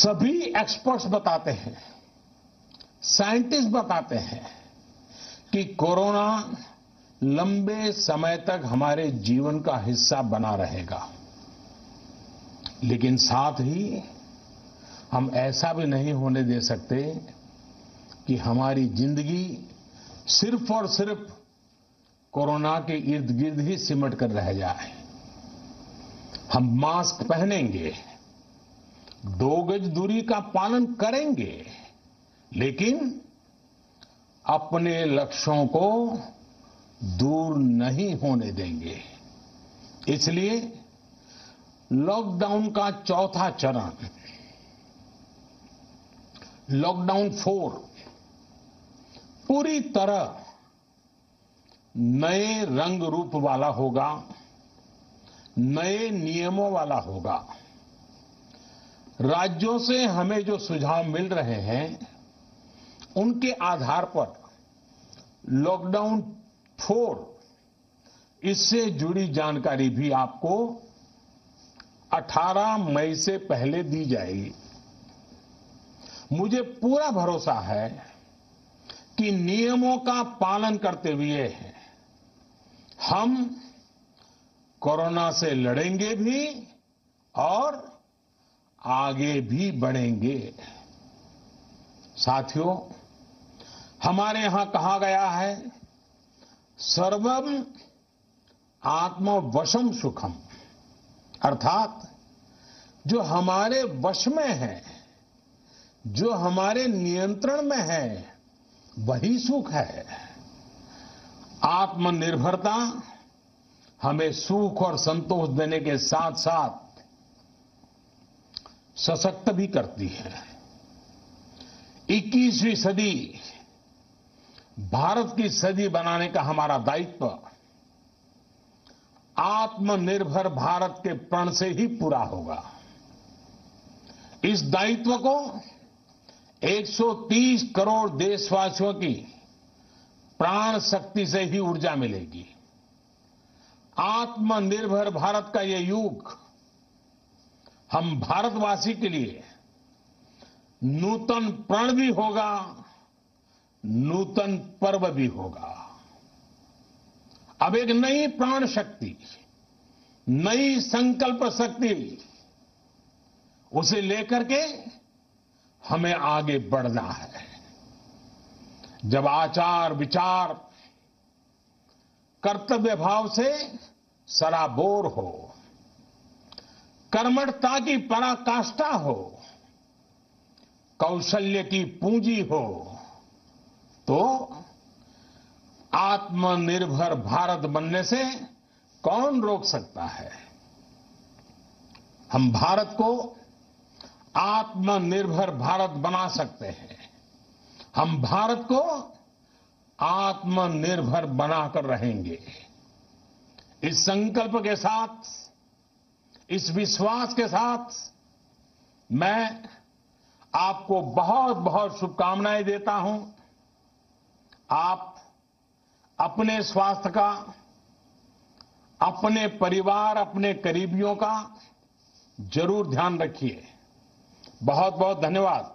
सभी एक्सपर्ट्स बताते हैं, साइंटिस्ट बताते हैं कि कोरोना लंबे समय तक हमारे जीवन का हिस्सा बना रहेगा। लेकिन साथ ही हम ऐसा भी नहीं होने दे सकते कि हमारी जिंदगी सिर्फ और सिर्फ कोरोना के इर्द गिर्द ही सिमट कर रह जाए। हम मास्क पहनेंगे, 2 गज दूरी का पालन करेंगे, लेकिन अपने लक्ष्यों को दूर नहीं होने देंगे। इसलिए लॉकडाउन का चौथा चरण, लॉकडाउन 4, पूरी तरह नए रंग रूप वाला होगा, नए नियमों वाला होगा। राज्यों से हमें जो सुझाव मिल रहे हैं, उनके आधार पर लॉकडाउन 4, इससे जुड़ी जानकारी भी आपको 18 मई से पहले दी जाएगी। मुझे पूरा भरोसा है कि नियमों का पालन करते हुए हम कोरोना से लड़ेंगे भी और आगे भी बढ़ेंगे। साथियों, हमारे यहां कहा गया है, सर्वम आत्मवशम सुखम, अर्थात जो हमारे वश में है, जो हमारे नियंत्रण में है, वही सुख है। आत्मनिर्भरता हमें सुख और संतोष देने के साथ साथ सशक्त भी करती है। 21वीं सदी भारत की सदी बनाने का हमारा दायित्व आत्मनिर्भर भारत के प्रण से ही पूरा होगा। इस दायित्व को 130 करोड़ देशवासियों की प्राण शक्ति से ही ऊर्जा मिलेगी। आत्मनिर्भर भारत का ये युग हम भारतवासी के लिए नूतन प्रण भी होगा, नूतन पर्व भी होगा। अब एक नई प्राण शक्ति, नई संकल्प शक्ति, उसे लेकर के हमें आगे बढ़ना है। जब आचार विचार कर्तव्य भाव से सराबोर हो, कर्मठता की पराकाष्ठा हो, कौशल्य की पूंजी हो, तो आत्मनिर्भर भारत बनने से कौन रोक सकता है। हम भारत को आत्मनिर्भर भारत बना सकते हैं। हम भारत को आत्मनिर्भर बनाकर रहेंगे। इस संकल्प के साथ, इस विश्वास के साथ मैं आपको बहुत बहुत शुभकामनाएं देता हूं। आप अपने स्वास्थ्य का, अपने परिवार, अपने करीबियों का जरूर ध्यान रखिए। बहुत बहुत धन्यवाद।